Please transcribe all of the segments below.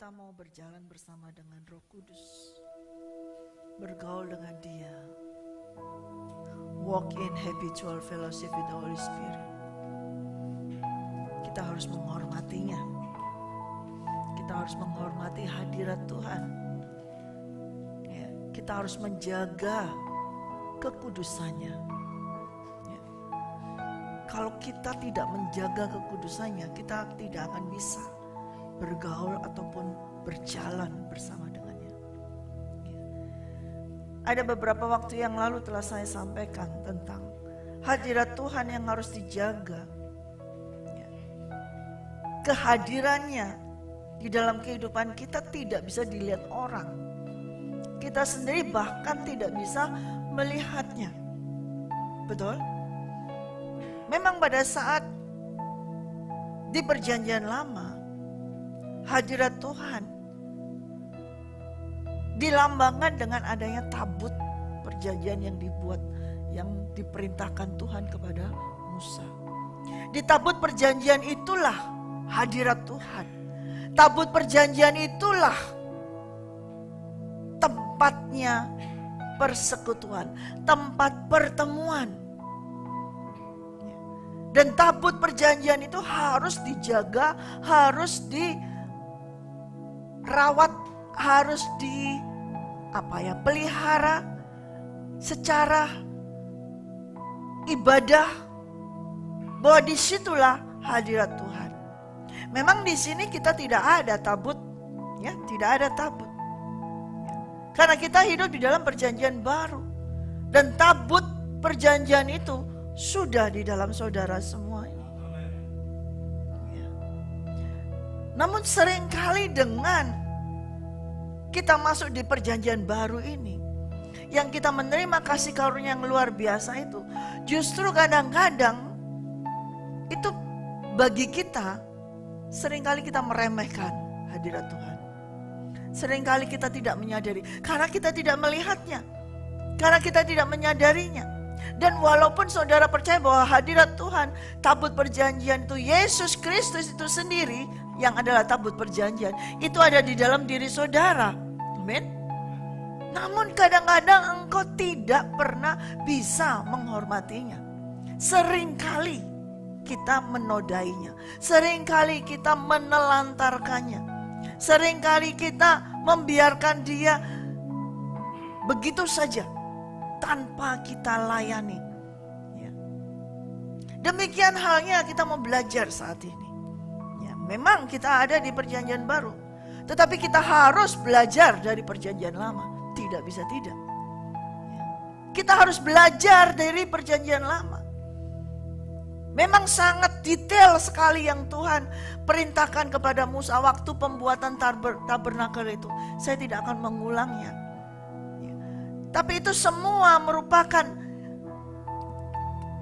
kita mau berjalan bersama dengan Roh Kudus, bergaul dengan Dia, walk in habitual fellowship with the Holy Spirit, kita harus menghormatinya. Kita harus menghormati hadirat Tuhan. Ya, kita harus menjaga kekudusannya. Ya. Kalau kita tidak menjaga kekudusannya, kita tidak akan bisa bergaul ataupun berjalan bersama dengannya. Ya. Ada beberapa waktu yang lalu telah saya sampaikan tentang hadirat Tuhan yang harus dijaga. Ya. Kehadirannya di dalam kehidupan kita tidak bisa dilihat orang. Kita sendiri bahkan tidak bisa melihatnya. Betul? Memang pada saat di perjanjian lama, hadirat Tuhan dilambangkan dengan adanya tabut perjanjian yang dibuat, yang diperintahkan Tuhan kepada Musa. Di tabut perjanjian itulah hadirat Tuhan. Tabut perjanjian itulah tempatnya persekutuan, tempat pertemuan. Dan tabut perjanjian itu harus dijaga, harus dirawat, harus pelihara secara ibadah, bahwa disitulah hadirat Tuhan. Memang di sini kita tidak ada tabut, ya, tidak ada tabut. Karena kita hidup di dalam perjanjian baru. Dan tabut perjanjian itu sudah di dalam saudara semua. Ya. Namun seringkali dengan kita masuk di perjanjian baru ini, yang kita menerima kasih karunia yang luar biasa itu, justru kadang-kadang itu bagi kita, seringkali kita meremehkan hadirat Tuhan. Seringkali kita tidak menyadari, karena kita tidak melihatnya, karena kita tidak menyadarinya. Dan walaupun saudara percaya bahwa hadirat Tuhan, tabut perjanjian itu, Yesus Kristus itu sendiri yang adalah tabut perjanjian, itu ada di dalam diri saudara. Amin. Namun kadang-kadang engkau tidak pernah bisa menghormatinya. Seringkali kita menodainya, seringkali kita menelantarkannya. Seringkali kita membiarkan dia begitu saja tanpa kita layani. Ya. Demikian halnya kita mau belajar saat ini. Ya, memang kita ada di perjanjian baru, tetapi kita harus belajar dari perjanjian lama. Tidak bisa tidak. Ya. Kita harus belajar dari perjanjian lama. Memang sangat detail sekali yang Tuhan perintahkan kepada Musa waktu pembuatan tabernakel itu. Saya tidak akan mengulangnya. Ya. Tapi itu semua merupakan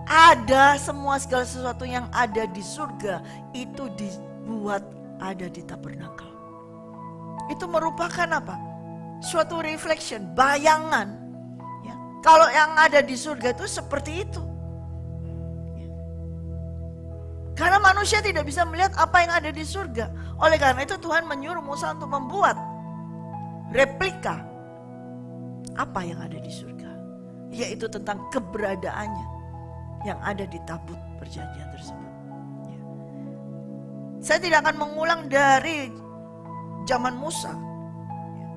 ada semua segala sesuatu yang ada di surga itu dibuat ada di tabernakel. Itu merupakan apa? Suatu reflection, bayangan. Ya. Kalau yang ada di surga itu seperti itu. Karena manusia tidak bisa melihat apa yang ada di surga. Oleh karena itu Tuhan menyuruh Musa untuk membuat replika apa yang ada di surga. Yaitu tentang keberadaannya yang ada di tabut perjanjian tersebut. Ya. Saya tidak akan mengulang dari zaman Musa. Ya.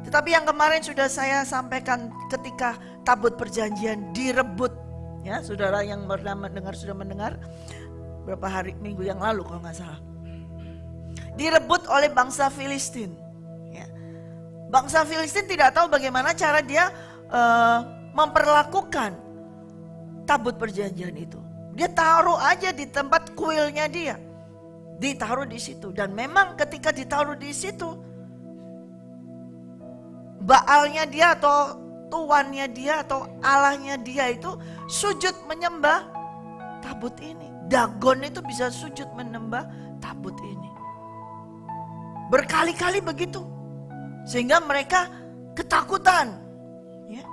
Tetapi yang kemarin sudah saya sampaikan ketika tabut perjanjian direbut. Ya, saudara yang pernah mendengar sudah mendengar. Berapa minggu yang lalu kalau nggak salah, direbut oleh bangsa Filistin. Ya. Bangsa Filistin tidak tahu bagaimana cara dia memperlakukan tabut perjanjian itu. Dia taruh aja di tempat kuilnya dia, ditaruh di situ. Dan memang ketika ditaruh di situ, Baalnya dia atau tuannya dia atau Allahnya dia itu sujud menyembah tabut ini. Dagon itu bisa sujud menyembah tabut ini. Berkali-kali begitu. Sehingga mereka ketakutan. Ya.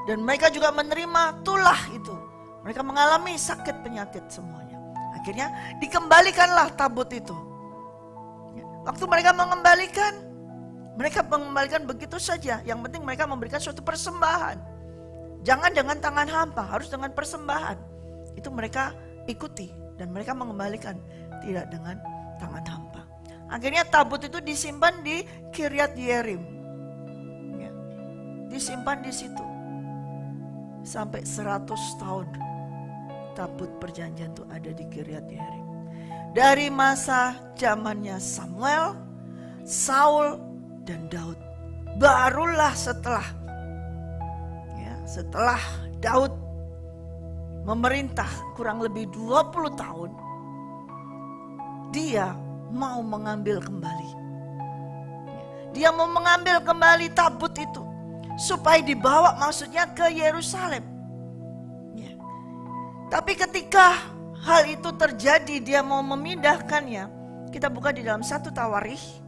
Dan mereka juga menerima tulah itu. Mereka mengalami sakit penyakit semuanya. Akhirnya dikembalikanlah tabut itu. Ya. Waktu mereka mengembalikan, Mereka mengembalikan begitu saja. Yang penting mereka memberikan suatu persembahan. Jangan dengan tangan hampa, harus dengan persembahan. Itu mereka ikuti dan mereka mengembalikan, tidak dengan tangan hampa. Akhirnya tabut itu disimpan di Kiryat Yearim. Ya, disimpan di situ. Sampai 100 tahun tabut perjanjian itu ada di Kiryat Yearim. Dari masa zamannya Samuel, Saul, dan Daud. Barulah setelah Daud memerintah kurang lebih 20 tahun, dia mau mengambil kembali. Dia mau mengambil kembali tabut itu supaya dibawa, maksudnya ke Yerusalem. Ya. Tapi ketika hal itu terjadi, dia mau memindahkannya. Kita buka di dalam 1 Tawarikh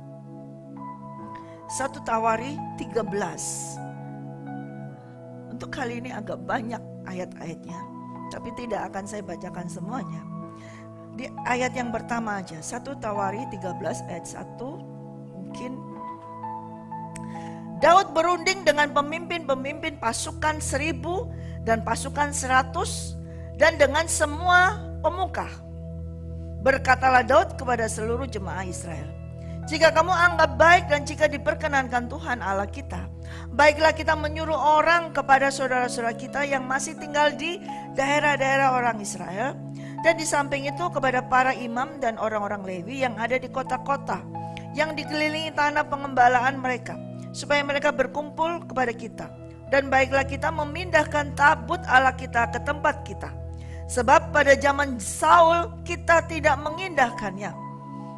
13. Untuk kali ini agak banyak ayat-ayatnya, tapi tidak akan saya bacakan semuanya. Di ayat yang pertama aja, 1 Tawarikh 13 ayat 1, mungkin. Daud berunding dengan pemimpin-pemimpin pasukan 1000 dan pasukan 100 dan dengan semua pemuka. Berkatalah Daud kepada seluruh jemaah Israel, jika kamu anggap baik dan jika diperkenankan Tuhan Allah kita, baiklah kita menyuruh orang kepada saudara-saudara kita yang masih tinggal di daerah-daerah orang Israel, dan di samping itu kepada para imam dan orang-orang Lewi yang ada di kota-kota yang dikelilingi tanah pengembalaan mereka, supaya mereka berkumpul kepada kita. Dan baiklah kita memindahkan tabut Allah kita ke tempat kita, sebab pada zaman Saul kita tidak mengindahkannya.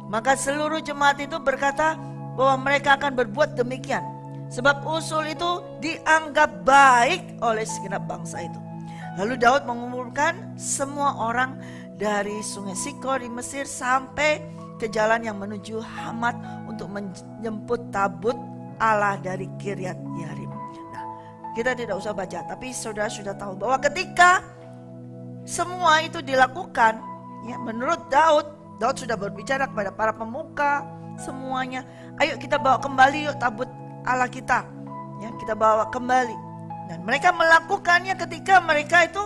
Maka seluruh jemaat itu berkata bahwa mereka akan berbuat demikian, sebab usul itu dianggap baik oleh segenap bangsa itu. Lalu Daud mengumpulkan semua orang dari sungai Sikor di Mesir sampai ke jalan yang menuju Hamat untuk menjemput tabut Allah dari Kiryat Yearim. Nah, kita tidak usah baca, tapi saudara sudah tahu bahwa ketika semua itu dilakukan, ya, menurut Daud sudah berbicara kepada para pemuka semuanya, ayo kita bawa kembali yuk tabut Allah kita, ya, kita bawa kembali. Dan mereka melakukannya ketika mereka itu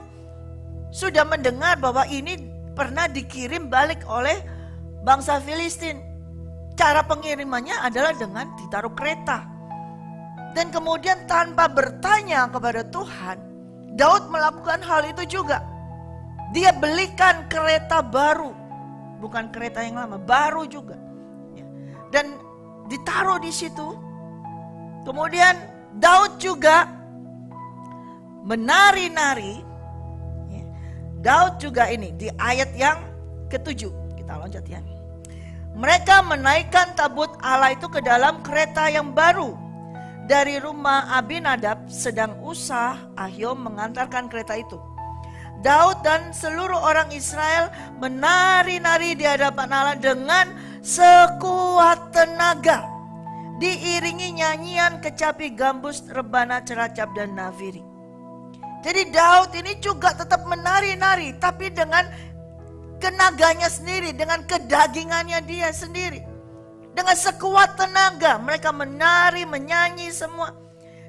sudah mendengar bahwa ini pernah dikirim balik oleh bangsa Filistin. Cara pengirimannya adalah dengan ditaruh kereta. Dan kemudian tanpa bertanya kepada Tuhan, Daud melakukan hal itu juga. Dia belikan kereta baru, bukan kereta yang lama, baru juga. Dan ditaruh di situ. Kemudian Daud juga menari-nari. Daud juga ini di ayat yang ke-7. Kita loncat ya. Mereka menaikkan tabut Allah itu ke dalam kereta yang baru dari rumah Abinadab, sedang Usa Ahiom mengantarkan kereta itu. Daud dan seluruh orang Israel menari-nari di hadapan Allah dengan sekuat tenaga, diiringi nyanyian, kecapi, gambus, rebana, ceracap, dan nafiri. Jadi Daud ini juga tetap menari-nari, tapi dengan tenaganya sendiri, dengan kedagingannya dia sendiri. Dengan sekuat tenaga mereka menari, menyanyi semua.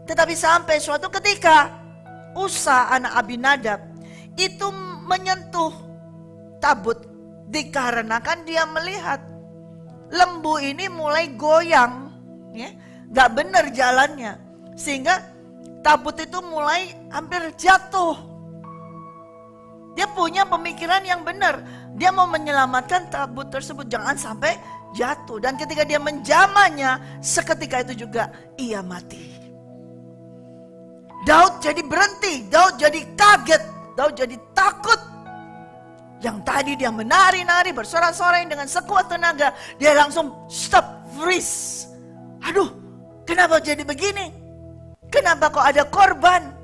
Tetapi sampai suatu ketika Usa anak Abinadab itu menyentuh tabut, dikarenakan dia melihat lembu ini mulai goyang, ya, gak benar jalannya, sehingga tabut itu mulai hampir jatuh. Dia punya pemikiran yang benar, dia mau menyelamatkan tabut tersebut jangan sampai jatuh. Dan ketika dia menjamahnya, seketika itu juga ia mati. Daud jadi berhenti, Daud jadi kaget, Daud jadi takut. Yang tadi dia menari-nari, bersorak-sorai dengan sekuat tenaga, dia langsung stop, freeze. Aduh, kenapa jadi begini? Kenapa kok ada korban?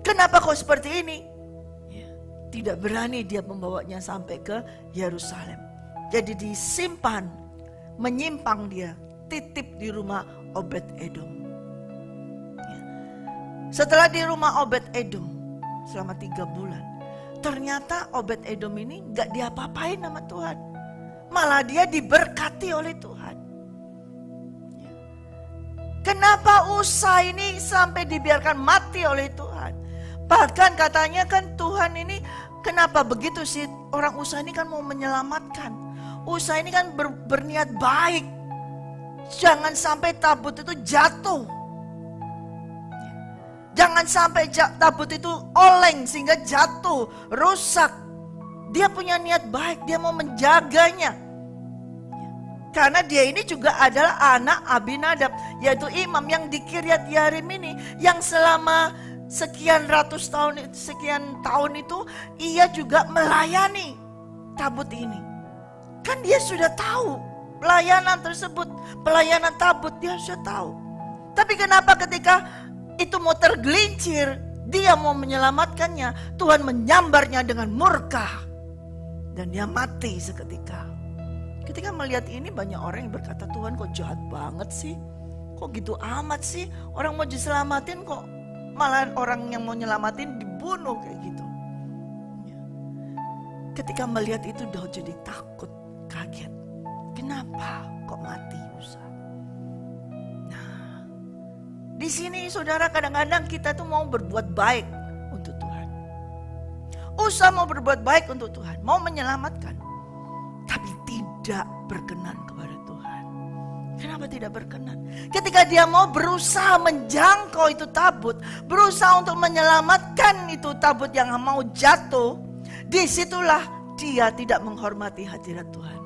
Kenapa kok seperti ini? Ya, tidak berani dia membawanya sampai ke Yerusalem. Jadi disimpan, menyimpang dia, titip di rumah Obed-Edom. Ya. Setelah di rumah Obed-Edom selama 3 bulan, ternyata Obed-Edom ini gak diapa-apain sama Tuhan. Malah dia diberkati oleh Tuhan. Ya. Kenapa Usa ini sampai dibiarkan mati oleh Tuhan? Bahkan katanya kan Tuhan ini kenapa begitu sih? Orang Usa ini kan mau menyelamatkan. Usa ini kan berniat baik. Jangan sampai tabut itu jatuh. Jangan sampai tabut itu oleng sehingga jatuh, rusak. Dia punya niat baik, dia mau menjaganya. Karena dia ini juga adalah anak Abinadab, yaitu imam yang di Kiryat Yearim ini, yang selama sekian tahun itu ia juga melayani tabut ini. Kan dia sudah tahu pelayanan tersebut, pelayanan tabut dia sudah tahu. Tapi kenapa ketika itu mau tergelincir, dia mau menyelamatkannya, Tuhan menyambarnya dengan murka dan dia mati seketika. Ketika melihat ini banyak orang yang berkata, Tuhan kok jahat banget sih, kok gitu amat sih, orang mau diselamatin kok malah orang yang mau nyelamatin dibunuh kayak gitu. Ketika melihat itu Daud jadi takut, kaget, kenapa kok mati Usa? Nah, di sini saudara kadang-kadang kita tuh mau berbuat baik untuk Tuhan. Usa mau berbuat baik untuk Tuhan, mau menyelamatkan, tapi tidak berkenan kepada Tuhan. Kenapa tidak berkenan? Ketika dia mau berusaha menjangkau itu tabut, berusaha untuk menyelamatkan itu tabut yang mau jatuh, disitulah dia tidak menghormati hadirat Tuhan.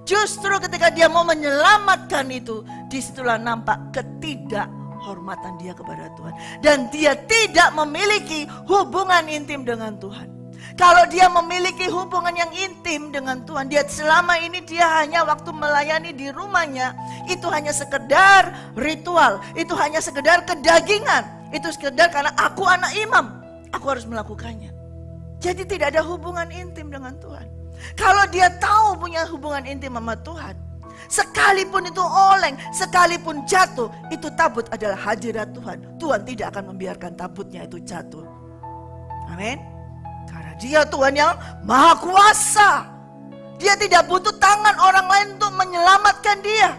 Justru ketika dia mau menyelamatkan itu, disitulah nampak ketidakhormatan dia kepada Tuhan. Dan dia tidak memiliki hubungan intim dengan Tuhan. Kalau dia memiliki hubungan yang intim dengan Tuhan, dia selama ini dia hanya waktu melayani di rumahnya, itu hanya sekedar ritual, itu hanya sekedar kedagingan, itu sekedar karena aku anak imam, aku harus melakukannya. Jadi tidak ada hubungan intim dengan Tuhan. Kalau dia tahu punya hubungan intim sama Tuhan, sekalipun itu oleng, sekalipun jatuh, itu tabut adalah hadirat Tuhan. Tuhan tidak akan membiarkan tabutnya itu jatuh. Amin. Karena dia Tuhan yang maha kuasa. Dia tidak butuh tangan orang lain untuk menyelamatkan dia.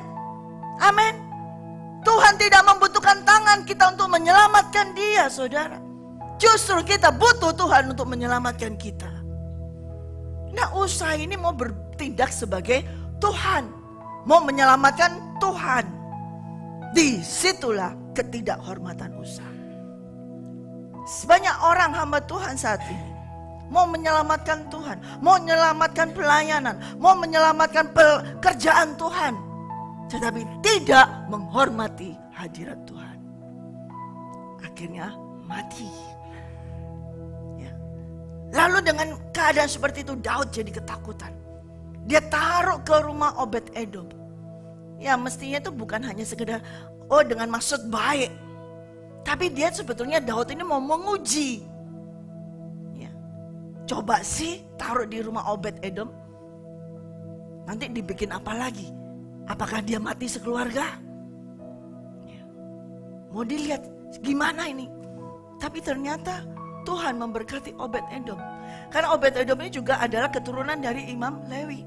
Amin. Tuhan tidak membutuhkan tangan kita untuk menyelamatkan dia, saudara. Justru kita butuh Tuhan untuk menyelamatkan kita. Nah, Usa ini mau bertindak sebagai Tuhan, mau menyelamatkan Tuhan. Disitulah ketidakhormatan Usa. Sebanyak orang hamba Tuhan saat ini mau menyelamatkan Tuhan, mau menyelamatkan pelayanan, mau menyelamatkan pekerjaan Tuhan, tetapi tidak menghormati hadirat Tuhan. Akhirnya mati. Ya. Lalu dengan keadaan seperti itu Daud jadi ketakutan. Dia taruh ke rumah Obed-Edom. Ya mestinya itu bukan hanya sekedar dengan maksud baik, tapi dia sebetulnya Daud ini mau menguji. Coba sih taruh di rumah Obed-Edom, nanti dibikin apa lagi? Apakah dia mati sekeluarga? Mau dilihat gimana ini. Tapi ternyata Tuhan memberkati Obed-Edom. Karena Obed-Edom ini juga adalah keturunan dari Imam Lewi.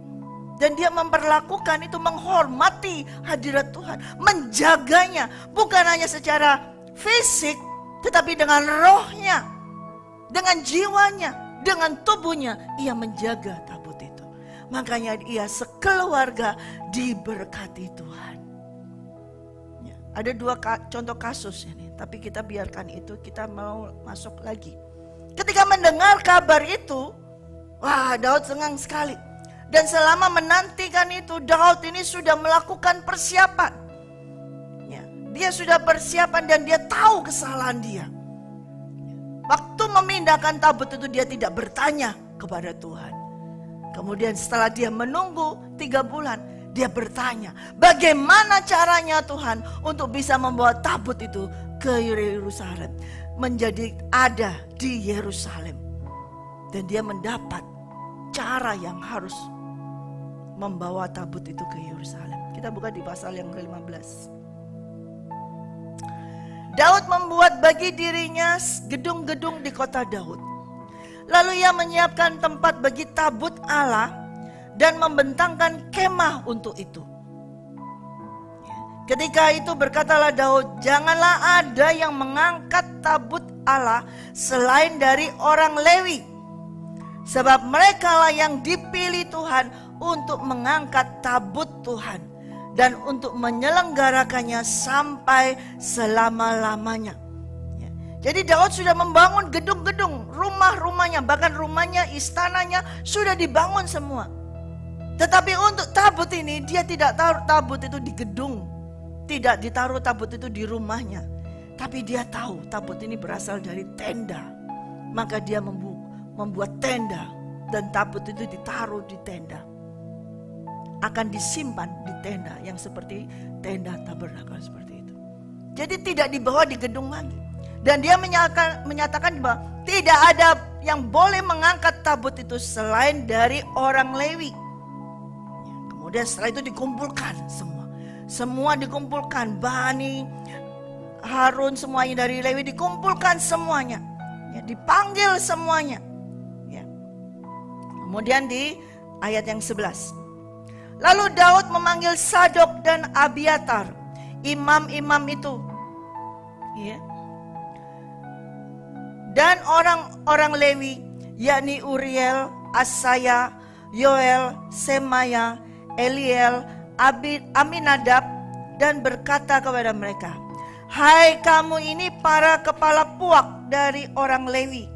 Dan dia memperlakukan itu, menghormati hadirat Tuhan, menjaganya. Bukan hanya secara fisik, tetapi dengan rohnya, dengan jiwanya, dengan tubuhnya, ia menjaga tabut itu. Makanya ia sekeluarga diberkati Tuhan. Ya, ada dua contoh kasus ini, tapi kita biarkan itu, kita mau masuk lagi. Ketika mendengar kabar itu, wah Daud senang sekali. Dan selama menantikan itu, Daud ini sudah melakukan persiapan. Ya, dia sudah persiapan dan dia tahu kesalahan dia. Waktu memindahkan tabut itu dia tidak bertanya kepada Tuhan. Kemudian setelah dia menunggu 3 bulan, dia bertanya, bagaimana caranya Tuhan untuk bisa membawa tabut itu ke Yerusalem, menjadi ada di Yerusalem. Dan dia mendapat cara yang harus membawa tabut itu ke Yerusalem. Kita buka di pasal yang ke-15. Daud membuat bagi dirinya gedung-gedung di kota Daud. Lalu ia menyiapkan tempat bagi tabut Allah dan membentangkan kemah untuk itu. Ketika itu berkatalah Daud, janganlah ada yang mengangkat tabut Allah selain dari orang Lewi. Sebab merekalah yang dipilih Tuhan untuk mengangkat tabut Tuhan dan untuk menyelenggarakannya sampai selama-lamanya. Jadi Daud sudah membangun gedung-gedung, rumah-rumahnya, bahkan rumahnya, istananya sudah dibangun semua. Tetapi untuk tabut ini, dia tidak taruh tabut itu di gedung. Tidak ditaruh tabut itu di rumahnya. Tapi dia tahu tabut ini berasal dari tenda. Maka dia membuat tenda. Dan tabut itu ditaruh di tenda. Akan disimpan di tenda yang seperti tenda tabernakel seperti itu. Jadi tidak dibawa di gedung lagi. Dan dia menyatakan bahwa tidak ada yang boleh mengangkat tabut itu selain dari orang Lewi. Kemudian setelah itu dikumpulkan semua. Semua dikumpulkan, Bani, Harun, semuanya dari Lewi dikumpulkan semuanya. Ya, dipanggil semuanya. Ya. Kemudian di ayat yang 11. Lalu Daud memanggil Sadok dan Abiatar, imam-imam itu. Ya. Dan orang-orang Lewi, yakni Uriel, Asaya, Yoel, Semaya, Eliel, Aminadab, dan berkata kepada mereka, hai kamu ini para kepala puak dari orang Lewi,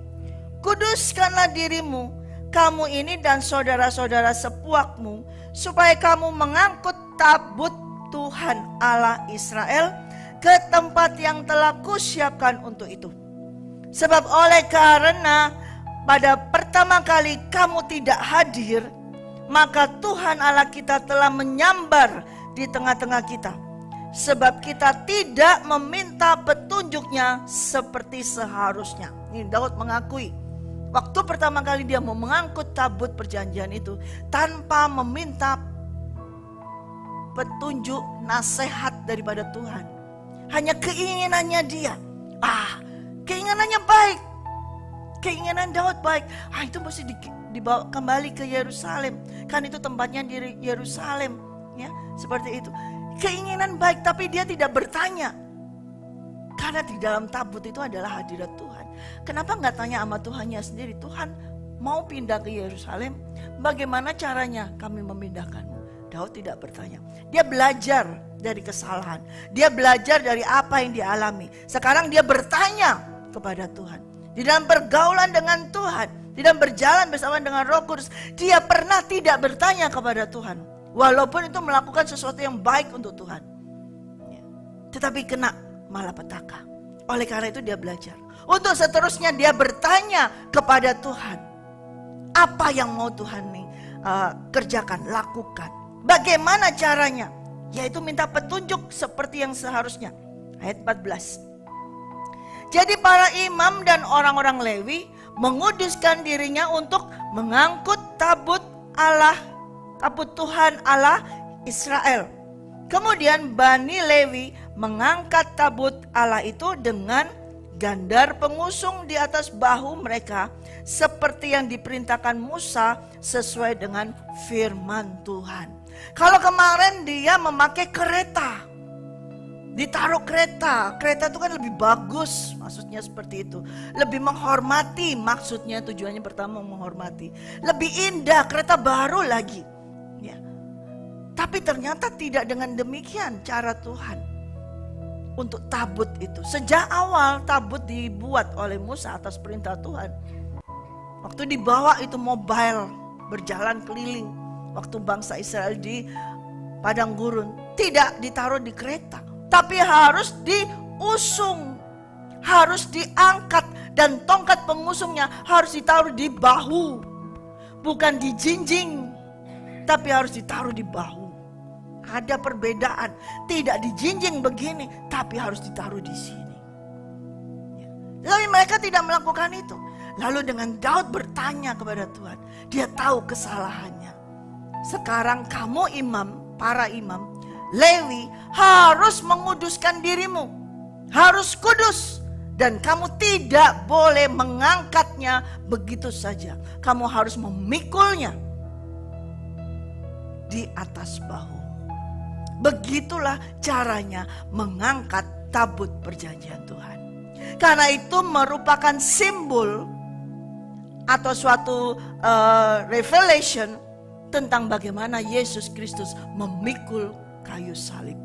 kuduskanlah dirimu, kamu ini dan saudara-saudara sepuakmu, supaya kamu mengangkut tabut Tuhan Allah Israel ke tempat yang telah kusiapkan untuk itu. Sebab oleh karena pada pertama kali kamu tidak hadir, maka Tuhan Allah kita telah menyambar di tengah-tengah kita. Sebab kita tidak meminta petunjuknya seperti seharusnya. Ini Daud mengakui. Waktu pertama kali dia mau mengangkut tabut perjanjian itu tanpa meminta petunjuk nasihat daripada Tuhan. Hanya keinginannya dia. Keinginannya baik. Keinginan Daud baik. Itu mesti dibawa kembali ke Yerusalem. Kan itu tempatnya di Yerusalem, ya, seperti itu. Keinginan baik, tapi dia tidak bertanya. Karena di dalam tabut itu adalah hadirat Tuhan. Kenapa nggak tanya sama Tuhannya sendiri? Tuhan mau pindah ke Yerusalem, bagaimana caranya kami memindahkanmu? Daud tidak bertanya. Dia belajar dari kesalahan. Dia belajar dari apa yang dia alami. Sekarang dia bertanya kepada Tuhan. Di dalam pergaulan dengan Tuhan, di dalam berjalan bersama dengan Roh Kudus, dia pernah tidak bertanya kepada Tuhan. Walaupun itu melakukan sesuatu yang baik untuk Tuhan. Tetapi kena malapetaka. Oleh karena itu dia belajar. Untuk seterusnya dia bertanya kepada Tuhan. Apa yang mau Tuhan kerjakan, lakukan. Bagaimana caranya? Yaitu minta petunjuk seperti yang seharusnya. Ayat 14. Jadi para imam dan orang-orang Lewi menguduskan dirinya untuk mengangkut tabut Allah, tabut Tuhan Allah Israel. Kemudian Bani Lewi mengangkat tabut Allah itu dengan gandar pengusung di atas bahu mereka, seperti yang diperintahkan Musa sesuai dengan firman Tuhan. Kalau kemarin dia memakai kereta, ditaruh kereta itu kan lebih bagus, maksudnya seperti itu. Lebih menghormati, maksudnya tujuannya pertama menghormati. Lebih indah, kereta baru lagi. Ya. Tapi ternyata tidak dengan demikian cara Tuhan untuk tabut itu. Sejak awal tabut dibuat oleh Musa atas perintah Tuhan. Waktu dibawa itu mobile, berjalan keliling. Waktu bangsa Israel di padang gurun, tidak ditaruh di kereta. Tapi harus diusung, harus diangkat, dan tongkat pengusungnya harus ditaruh di bahu, bukan di jinjing, tapi harus ditaruh di bahu. Ada perbedaan, tidak di jinjing begini, tapi harus ditaruh di sini. Tapi mereka tidak melakukan itu. Lalu dengan Daud bertanya kepada Tuhan, dia tahu kesalahannya. Sekarang kamu imam, para imam Lewi harus menguduskan dirimu, harus kudus, dan kamu tidak boleh mengangkatnya begitu saja. Kamu harus memikulnya di atas bahu. Begitulah caranya mengangkat tabut perjanjian Tuhan. Karena itu merupakan simbol atau suatu revelation tentang bagaimana Yesus Kristus memikul kayu salib.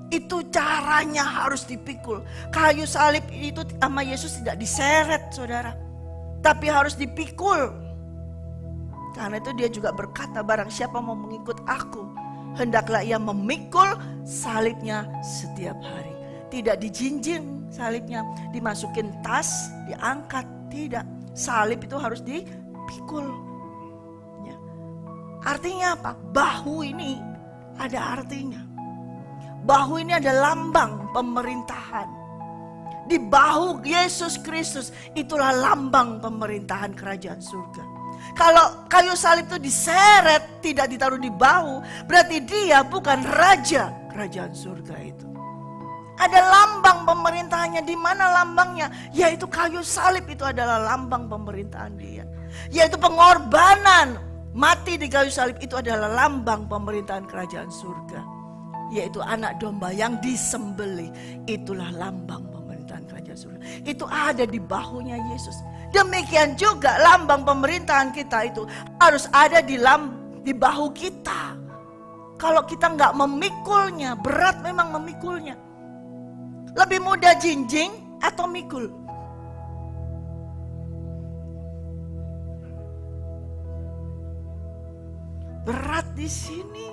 Itu caranya harus dipikul. Kayu salib itu sama Yesus tidak diseret, saudara, tapi harus dipikul. Karena itu dia juga berkata, barang siapa mau mengikut aku, hendaklah ia memikul salibnya setiap hari. Tidak dijinjing salibnya, dimasukin tas, diangkat. Tidak, salib itu harus dipikul. Ya. Artinya apa? Bahu ini ada artinya. Bahu ini ada lambang pemerintahan. Di bahu Yesus Kristus itulah lambang pemerintahan kerajaan surga. Kalau kayu salib itu diseret, tidak ditaruh di bahu, berarti dia bukan raja kerajaan surga itu. Ada lambang pemerintahannya. Di mana lambangnya? Yaitu kayu salib itu adalah lambang pemerintahan dia. Yaitu pengorbanan mati di kayu salib itu adalah lambang pemerintahan kerajaan surga. Yaitu anak domba yang disembelih, itulah lambang pemerintahan kerajaan surga. Itu ada di bahunya Yesus. Demikian juga lambang pemerintahan kita itu harus ada di bahu kita. Kalau kita nggak memikulnya, berat memang memikulnya. Lebih mudah jinjing atau mikul? Berat di sini.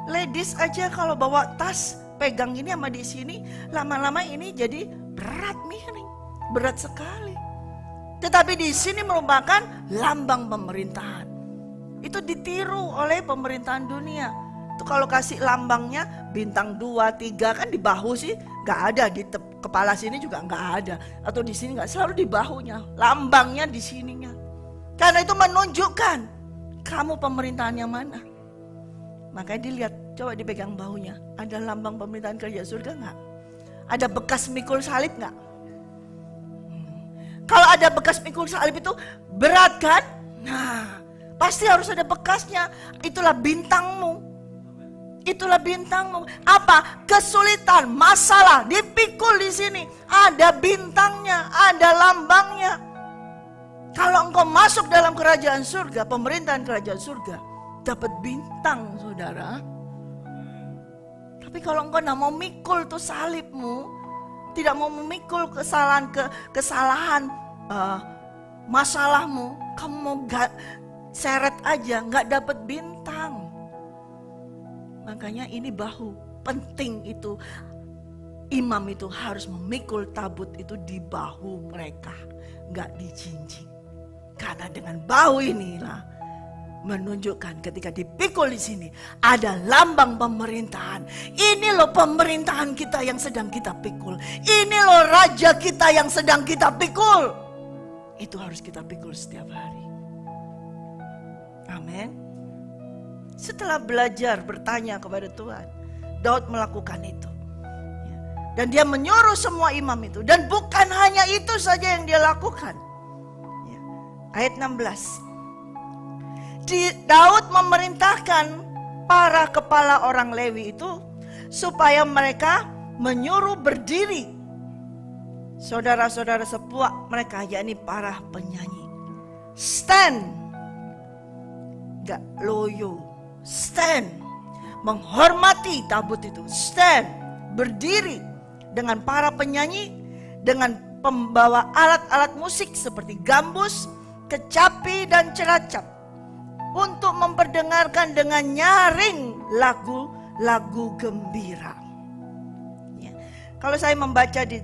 Ladies aja kalau bawa tas, pegang ini sama di sini, lama-lama ini jadi berat, miring, berat sekali. Tetapi di sini merupakan lambang pemerintahan. Itu ditiru oleh pemerintahan dunia. Itu kalau kasih lambangnya bintang 2, 3 kan di bahu sih nggak ada, di kepala sini juga nggak ada, atau di sini nggak, selalu di bahunya, lambangnya di sininya. Karena itu menunjukkan kamu pemerintahan yang mana. Makanya dilihat, coba dipegang bahunya, ada lambang pemerintahan kerajaan surga nggak? Ada bekas mikul salib nggak? Kalau ada bekas mikul salib itu berat kan? Nah, pasti harus ada bekasnya. Itulah bintangmu. Itulah bintangmu. Apa? Kesulitan, masalah, dipikul di sini. Ada bintangnya, ada lambangnya. Kalau engkau masuk dalam kerajaan surga, pemerintahan kerajaan surga, dapat bintang, saudara. Tapi kalau engkau tidak mau mikul tuh salibmu, tidak mau memikul kesalahan masalahmu, kamu mau seret aja, nggak dapat bintang. Makanya ini bahu penting itu. Imam itu harus memikul tabut itu di bahu mereka, nggak dijinjing. Karena dengan bahu inilah menunjukkan ketika dipikul di sini ada lambang pemerintahan. Ini loh pemerintahan kita yang sedang kita pikul. Ini loh raja kita yang sedang kita pikul. Itu harus kita pikul setiap hari. Amin. Setelah belajar bertanya kepada Tuhan, Daud melakukan itu. Dan dia menyuruh semua imam itu. Dan bukan hanya itu saja yang dia lakukan. Ayat 16. Daud memerintahkan para kepala orang Lewi itu supaya mereka menyuruh berdiri saudara-saudara sepuak mereka, yakni para penyanyi. Stand, gak loyo, stand, menghormati tabut itu. Stand, berdiri dengan para penyanyi, dengan pembawa alat-alat musik seperti gambus, kecapi dan ceracap, untuk memperdengarkan dengan nyaring lagu-lagu gembira. Ya. Kalau saya membaca di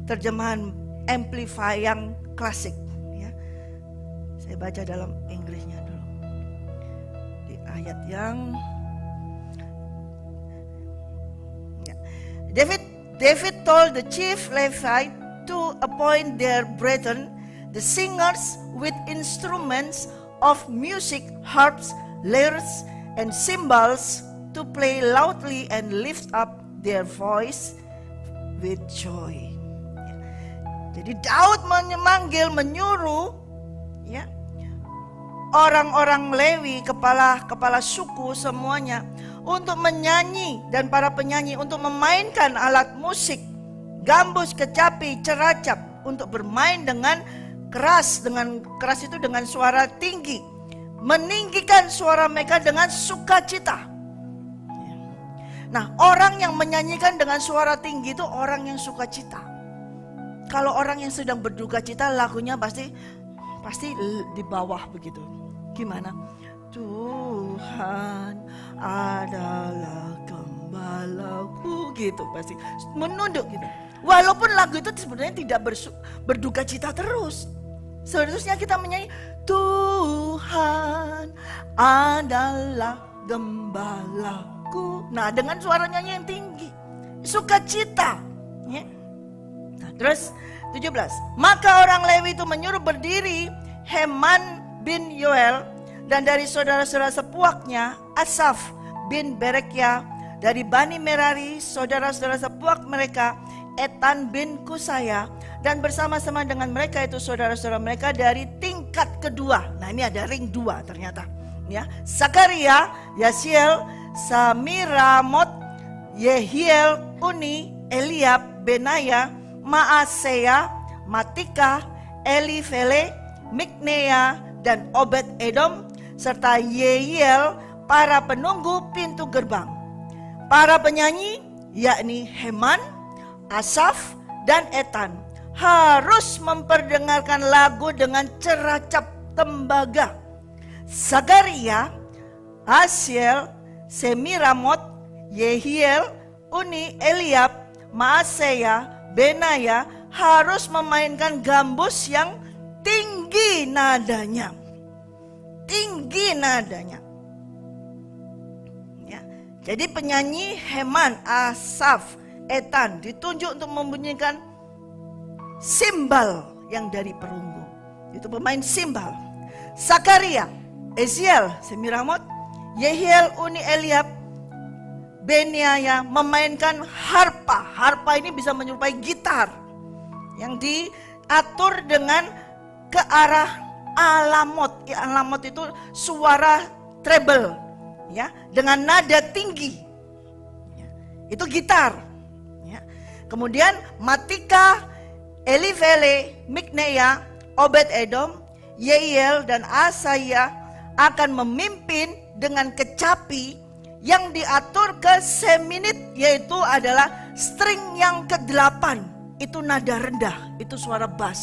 terjemahan Amplify yang klasik, ya, saya baca dalam Inggrisnya dulu. Di ayat yang ya. David told the chief Levite to appoint their brethren, the singers with instruments of music, harps, lyres, and cymbals, to play loudly and lift up their voice with joy. Jadi Daud menyuruh ya, orang-orang Lewi, kepala suku semuanya, untuk menyanyi dan para penyanyi untuk memainkan alat musik, gambus, kecapi, ceracap, untuk bermain dengan keras itu dengan suara tinggi, meninggikan suara mereka dengan sukacita. Nah, orang yang menyanyikan dengan suara tinggi itu orang yang sukacita. Kalau orang yang sedang berduka cita, lagunya pasti di bawah begitu. Gimana? Tuhan adalah gembalaku, gitu pasti menunduk gitu. Walaupun lagu itu sebenarnya tidak berduka cita terus. Seharusnya kita menyanyi Tuhan adalah gembalaku. Nah, dengan suara nyanyi yang tinggi, sukacita. Ya. Nah, terus 17. Maka orang Lewi itu menyuruh berdiri Heman bin Yoel, dan dari saudara-saudara sepuaknya Asaf bin Berekia, dari Bani Merari saudara-saudara sepuak mereka Etan bin Kusaya, dan bersama-sama dengan mereka itu saudara-saudara mereka dari tingkat kedua. Nah, ini ada ring 2 ternyata. Ya, Zakaria, Yasiel, Samiramot, Yehiel, Uni, Eliab, Benaya, Maaseya, Matika, Elifele, Miknea, dan Obed Edom, serta Yehiel, para penunggu pintu gerbang. Para penyanyi yakni Heman, Asaf, dan Etan harus memperdengarkan lagu dengan ceracap tembaga. Zakaria, Asiel, Semiramot, Yehiel, Uni, Eliab, Maaseya, Benaya harus memainkan gambus yang tinggi nadanya. Tinggi nadanya. Ya. Jadi penyanyi Heman, Asaf, Etan ditunjuk untuk membunyikan simbal yang dari perunggu. Itu pemain simbal. Zakaria, Asiel, Semiramot, Yehiel, Uni, Eliab, Benaya memainkan harpa. Harpa ini bisa menyerupai gitar yang diatur dengan ke arah alamot. Alamot itu suara treble, ya, dengan nada tinggi. Ya, itu gitar. Ya. Kemudian Matika, Elifele, Miknea, Obed Edom, Yehiel, dan Asaya akan memimpin dengan kecapi yang diatur ke seminit, yaitu adalah string yang ke-8. Itu nada rendah, itu suara bass.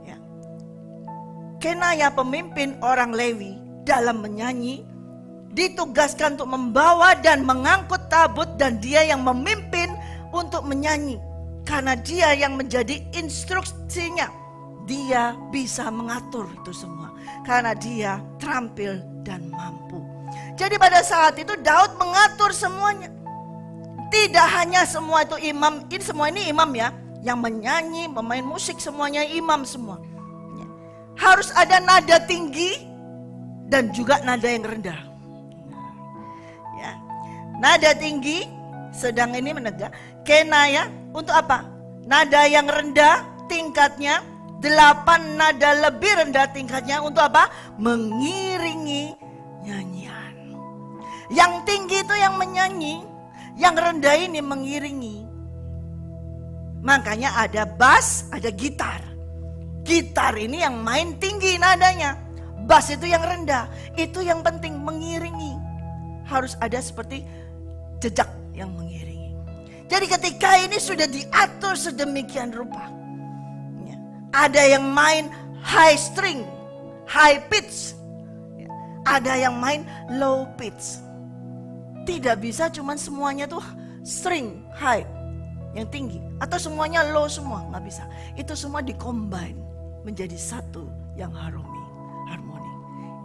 Ya. Kenaya pemimpin orang Lewi dalam menyanyi ditugaskan untuk membawa dan mengangkut tabut, dan dia yang memimpin untuk menyanyi karena dia yang menjadi instruksinya. Dia bisa mengatur itu semua karena dia terampil dan mampu. Jadi pada saat itu Daud mengatur semuanya. Tidak hanya semua itu imam, ini semua ini imam ya, yang menyanyi, memain musik semuanya imam semua. Ya. Harus ada nada tinggi dan juga nada yang rendah. Ya. Nada tinggi sedang ini menegak. Kenaya untuk apa? Nada yang rendah tingkatnya 8 nada lebih rendah tingkatnya untuk apa? Mengiringi nyanyian. Yang tinggi itu yang menyanyi, yang rendah ini mengiringi. Makanya ada bass, ada gitar. Gitar ini yang main tinggi nadanya, bass itu yang rendah. Itu yang penting, mengiringi. Harus ada seperti jejak yang mengiringi. Jadi ketika ini sudah diatur sedemikian rupa, ada yang main high string, high pitch. Ada yang main low pitch. Tidak bisa cuman semuanya tuh string, high, yang tinggi. Atau semuanya low semua, gak bisa. Itu semua dikombine menjadi satu yang harmoni.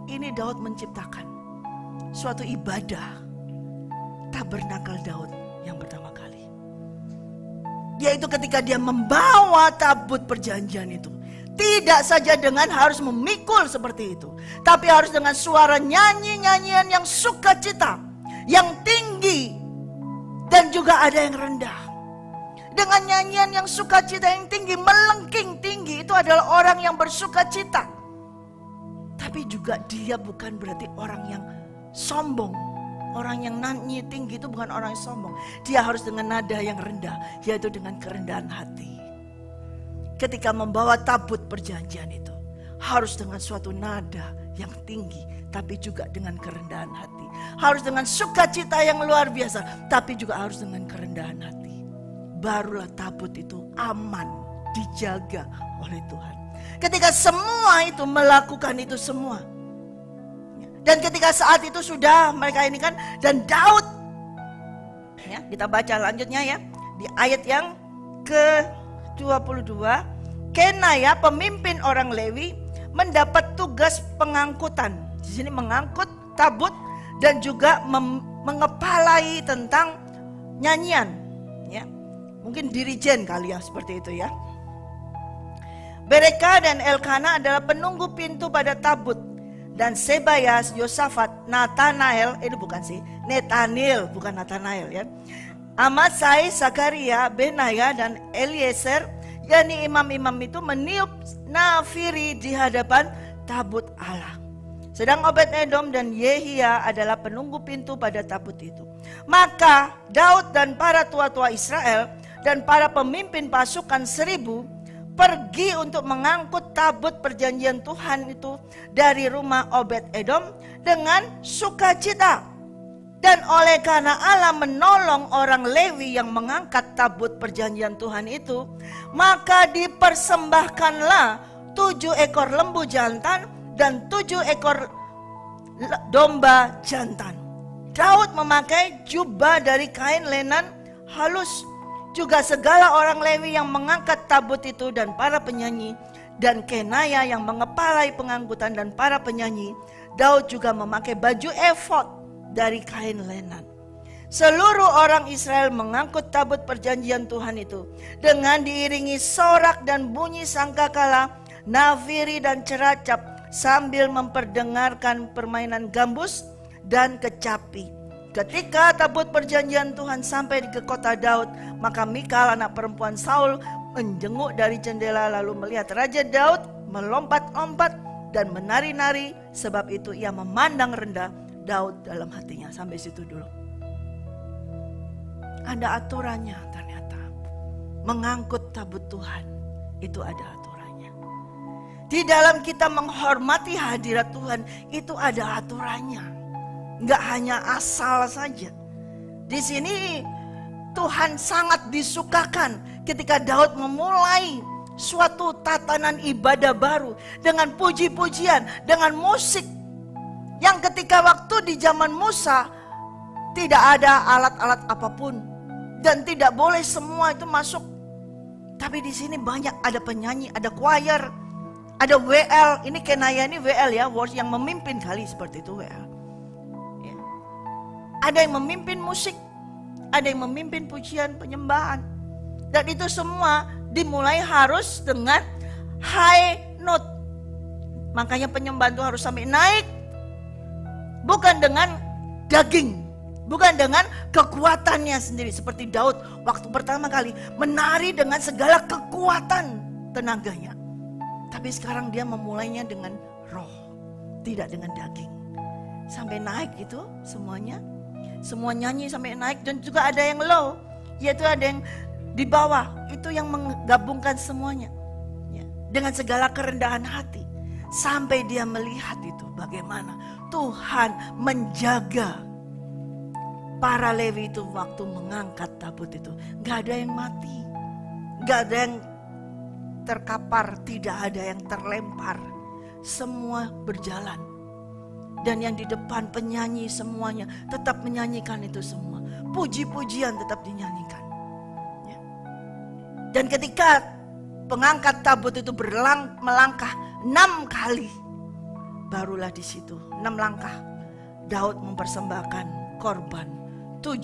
Ini Daud menciptakan suatu ibadah tabernakel Daud yang pertama kali. Yaitu ketika dia membawa tabut perjanjian itu. Tidak saja dengan harus memikul seperti itu, tapi harus dengan suara nyanyian yang sukacita, yang tinggi, dan juga ada yang rendah. Dengan nyanyian yang sukacita yang tinggi, melengking tinggi, itu adalah orang yang bersukacita. Tapi juga dia bukan berarti orang yang sombong Orang yang nyanyi tinggi itu bukan orang yang sombong. Dia harus dengan nada yang rendah, yaitu dengan kerendahan hati. Ketika membawa tabut perjanjian itu, harus dengan suatu nada yang tinggi, tapi juga dengan kerendahan hati. Harus dengan sukacita yang luar biasa, tapi juga harus dengan kerendahan hati. Barulah tabut itu aman, dijaga oleh Tuhan. Ketika semua itu melakukan itu semua. Dan ketika saat itu sudah mereka ini kan, dan Daud, ya, kita baca lanjutnya ya, di ayat yang ke-22, Kenaya pemimpin orang Lewi mendapat tugas pengangkutan. Di sini mengangkut tabut dan juga mengepalai tentang nyanyian, ya. Mungkin dirijen kali ya, seperti itu ya. Bereka dan Elkana adalah penunggu pintu pada tabut. Dan Sebayas, Yosafat, Nathanael, itu bukan sih, Netanil, bukan Nathanael ya. Amasai, Zakaria, Benaya dan Eliezer, yakni imam-imam itu meniup nafiri di hadapan tabut Allah. Sedang Obed-Edom dan Yehia adalah penunggu pintu pada tabut itu. Maka Daud dan para tua-tua Israel dan para pemimpin pasukan 1000 pergi untuk mengangkut tabut perjanjian Tuhan itu dari rumah Obed-Edom dengan sukacita. Dan oleh karena Allah menolong orang Lewi yang mengangkat tabut perjanjian Tuhan itu, maka dipersembahkanlah 7 ekor lembu jantan dan 7 ekor domba jantan. Daud memakai jubah dari kain lenan halus. Juga segala orang Lewi yang mengangkat tabut itu dan para penyanyi, dan Kenaya yang mengepalai pengangkutan dan para penyanyi. Daud juga memakai baju efod dari kain lenan. Seluruh orang Israel mengangkut tabut perjanjian Tuhan itu dengan diiringi sorak dan bunyi sangkakala, nafiri dan ceracap, sambil memperdengarkan permainan gambus dan kecapi. Ketika tabut perjanjian Tuhan sampai ke kota Daud, maka Mikal anak perempuan Saul menjenguk dari jendela lalu melihat Raja Daud melompat-lompat dan menari-nari. Sebab itu ia memandang rendah Daud dalam hatinya. Sampai situ dulu. Ada aturannya ternyata. Mengangkut tabut Tuhan itu ada aturannya. Di dalam kita menghormati hadirat Tuhan itu ada aturannya. Enggak hanya asal saja. Di sini Tuhan sangat disukakan ketika Daud memulai suatu tatanan ibadah baru dengan puji-pujian, dengan musik. Yang ketika waktu di zaman Musa tidak ada alat-alat apapun dan tidak boleh semua itu masuk. Tapi di sini banyak, ada penyanyi, ada choir, ada WL. Ini Kenaya ini WL ya, worship yang memimpin kali seperti itu WL. Ada yang memimpin musik, ada yang memimpin pujian penyembahan. Dan itu semua dimulai harus dengan high note. Makanya penyembahan itu harus sampai naik. Bukan dengan daging, bukan dengan kekuatannya sendiri. Seperti Daud waktu pertama kali menari dengan segala kekuatan tenaganya. Tapi sekarang dia memulainya dengan roh, tidak dengan daging. Sampai naik itu semuanya. Semua nyanyi sampai naik, dan juga ada yang low, yaitu ada yang di bawah, itu yang menggabungkan semuanya ya, dengan segala kerendahan hati. Sampai dia melihat itu bagaimana Tuhan menjaga para Lewi itu waktu mengangkat tabut itu. Gak ada yang mati, gak ada yang terkapar, tidak ada yang terlempar. Semua berjalan. Dan yang di depan penyanyi semuanya tetap menyanyikan itu semua. Puji-pujian tetap dinyanyikan. Ya. Dan ketika pengangkat tabut itu melangkah 6 kali, barulah di situ 6 langkah Daud mempersembahkan korban 7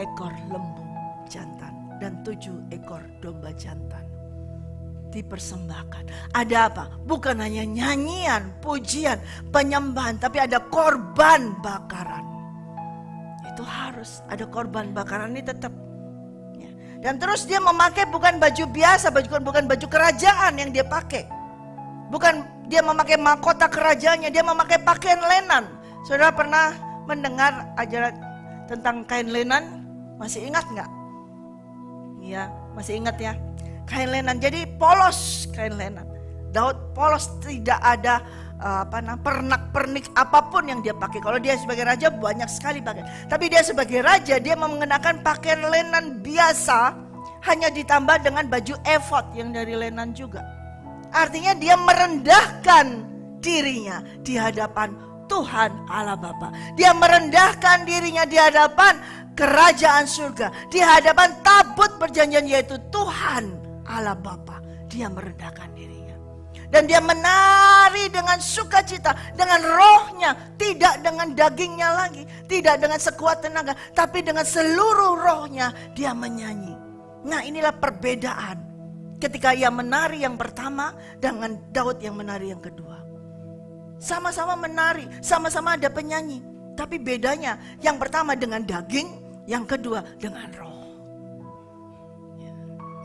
ekor lembu jantan dan 7 ekor domba jantan. Dipersembahkan. Ada apa? Bukan hanya nyanyian, pujian, penyembahan, tapi ada korban bakaran. Itu harus ada korban bakaran ini tetap. Ya. Dan terus dia memakai bukan baju biasa, bukan baju kerajaan yang dia pakai. Bukan dia memakai mahkota kerajaannya, dia memakai pakaian lenan. Saudara pernah mendengar ajaran tentang kain lenan? Masih ingat nggak? Iya, masih ingat ya. Kain lenan, jadi polos kain lenan. Daud polos, tidak ada pernak-pernik apapun yang dia pakai. Kalau dia sebagai raja banyak sekali pakai. Tapi dia sebagai raja, dia mengenakan pakaian lenan biasa, hanya ditambah dengan baju efod yang dari lenan juga. Artinya dia merendahkan dirinya di hadapan Tuhan Allah Bapa. Dia merendahkan dirinya di hadapan kerajaan surga, di hadapan tabut perjanjian yaitu Tuhan Allah Bapa. Dia merendahkan dirinya. Dan dia menari dengan sukacita, dengan rohnya, tidak dengan dagingnya lagi, tidak dengan sekuat tenaga, tapi dengan seluruh rohnya dia menyanyi. Nah, inilah perbedaan ketika ia menari yang pertama dengan Daud yang menari yang kedua. Sama-sama menari, sama-sama ada penyanyi, tapi bedanya yang pertama dengan daging, yang kedua dengan roh.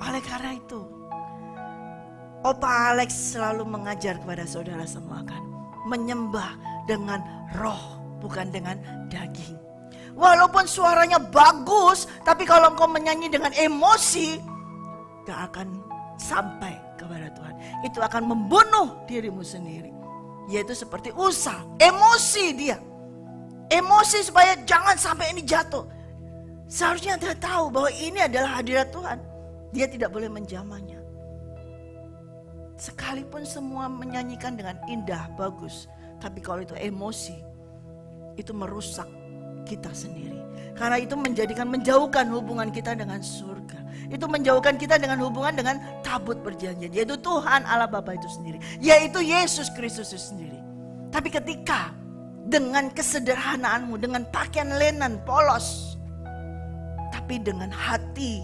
Oleh karena itu, Opa Alex selalu mengajar kepada saudara semua kan, menyembah dengan roh, bukan dengan daging. Walaupun suaranya bagus, tapi kalau engkau menyanyi dengan emosi, gak akan sampai kepada Tuhan. Itu akan membunuh dirimu sendiri. Yaitu seperti Usa, emosi dia. Emosi supaya jangan sampai ini jatuh. Seharusnya dia tahu bahwa ini adalah hadirat Tuhan. Dia tidak boleh menjamahnya. Sekalipun semua menyanyikan dengan indah, bagus, tapi kalau itu emosi, itu merusak kita sendiri. Karena itu menjauhkan hubungan kita dengan surga. Itu menjauhkan kita dengan hubungan dengan tabut perjanjian, yaitu Tuhan Allah Bapa itu sendiri, yaitu Yesus Kristus itu sendiri. Tapi ketika dengan kesederhanaanmu, dengan pakaian lenan polos, tapi dengan hati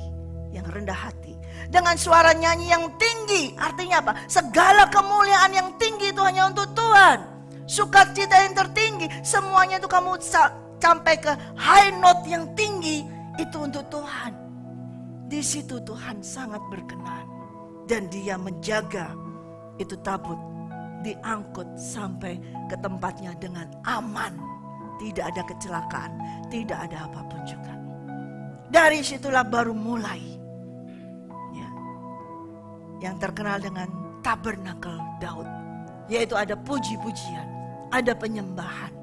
yang rendah hati, dengan suara nyanyi yang tinggi, artinya apa? Segala kemuliaan yang tinggi itu hanya untuk Tuhan. Sukacita yang tertinggi, semuanya itu kamu sampai ke high note yang tinggi, itu untuk Tuhan. Di situ Tuhan sangat berkenan, dan Dia menjaga itu tabut diangkut sampai ke tempatnya dengan aman, tidak ada kecelakaan, tidak ada apapun juga. Dari situlah baru mulai ya, yang terkenal dengan tabernakel Daud, yaitu ada puji-pujian, ada penyembahan,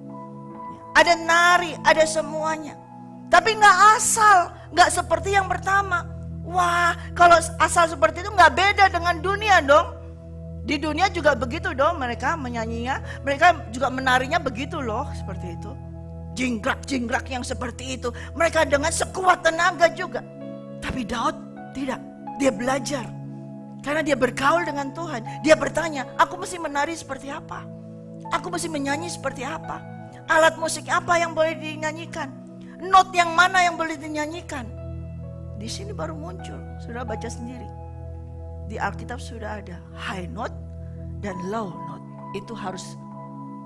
ada nari, ada semuanya. Tapi nggak asal, nggak seperti yang pertama. Wah, kalau asal seperti itu nggak beda dengan dunia dong. Di dunia juga begitu dong, mereka menyanyinya, mereka juga menarinya begitu loh, seperti itu. Jingkrak-jingkrak yang seperti itu, mereka dengan sekuat tenaga juga. Tapi Daud tidak, dia belajar. Karena dia bergaul dengan Tuhan, dia bertanya, aku mesti menari seperti apa? Aku mesti menyanyi seperti apa? Alat musik apa yang boleh dinyanyikan? Not yang mana yang boleh dinyanyikan? Di sini baru muncul, sudah baca sendiri. Di Alkitab sudah ada high note dan low note. Itu harus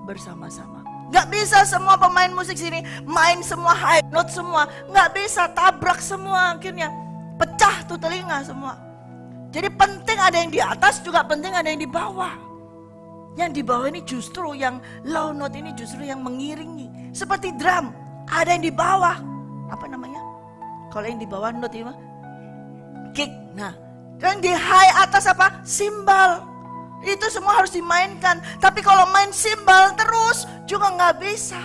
bersama-sama. Gak bisa semua pemain musik sini main semua high note semua. Gak bisa, tabrak semua akhirnya. Pecah tuh telinga semua. Jadi penting ada yang di atas, juga penting ada yang di bawah. Yang di bawah ini justru yang low note ini justru yang mengiringi. Seperti drum, ada yang di bawah. Apa namanya? Kalau yang di bawah note ini kick. Nah, dan di high atas apa? Simbal. Itu semua harus dimainkan. Tapi kalau main simbal terus juga nggak bisa.